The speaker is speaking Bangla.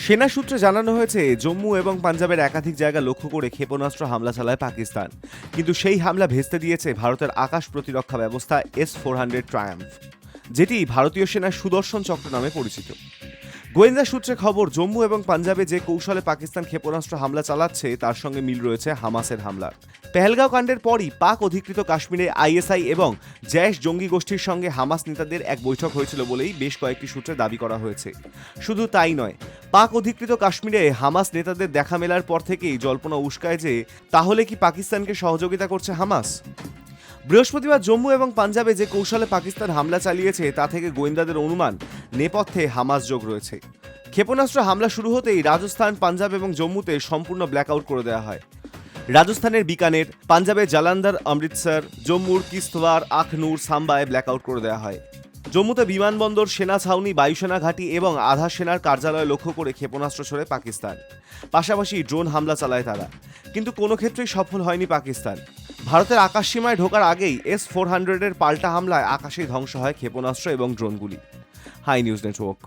সেনা সূত্রে জানানো হয়েছে, জম্মু এবং পাঞ্জাবের একাধিক জায়গা লক্ষ্য করে ক্ষেপণাস্ত্র হামলা চালায় পাকিস্তান, কিন্তু সেই হামলা ভেস্তে দিয়েছে ভারতের আকাশ প্রতিরক্ষা ব্যবস্থা S-400 ট্রায়াম্ফ, যেটি ভারতীয় সেনার সুদর্শন চক্র নামে পরিচিত। গোয়েন্দা সূত্রে খবর, জম্মু এবং পাঞ্জাবে যে কৌশলে পাকিস্তান ক্ষেপণাস্ত্র হামলা চালাচ্ছে তার সঙ্গে মিল রয়েছে হামাসের হামলার। পেহেলগাঁও কাণ্ডের পরই পাক অধিকৃত কাশ্মীরে আইএসআই এবং জৈশ জঙ্গি গোষ্ঠীর সঙ্গে হামাস নেতাদের এক বৈঠক হয়েছিল বলেই বেশ কয়েকটি সূত্রে দাবি করা হয়েছে। শুধু তাই নয়, পাক অধিকৃত কাশ্মীরে হামাস নেতাদের দেখা মেলার পর থেকেই জল্পনা উস্কায় যে তাহলে কি পাকিস্তানকে সহযোগিতা করছে হামাস। বৃহস্পতিবার জম্মু এবং পাঞ্জাবে যে কৌশলে পাকিস্তান হামলা চালিয়েছে তা থেকে গোয়েন্দাদের অনুমান নেপথ্যে হামাস যোগ রয়েছে। ক্ষেপণাস্ত্র হামলা শুরু হতেই রাজস্থান, পাঞ্জাব এবং জম্মুতে সম্পূর্ণ ব্ল্যাকআউট করে দেওয়া হয়। রাজস্থানের বিকানের, পাঞ্জাবের জালান্ধার, অমৃতসর, জম্মুর কিস্তওয়ার, আখনুর, সাম্বায় ব্ল্যাকআউট করে দেওয়া হয়। জম্মুতে বিমানবন্দর, সেনা ছাউনি, বায়ুসেনা ঘাঁটি এবং আধা সেনার কার্যালয় লক্ষ্য করে ক্ষেপণাস্ত্র ছোড়ে পাকিস্তান। পাশাপাশি ড্রোন হামলা চালায় তারা, কিন্তু কোনো ক্ষেত্রেই সফল হয়নি পাকিস্তান। ভারতের আকাশসীমায় ঢোকার আগেই S-400 এর পাল্টা হামলায় আকাশেই ধ্বংস হয় ক্ষেপণাস্ত্র এবং ড্রোনগুলি। High news network.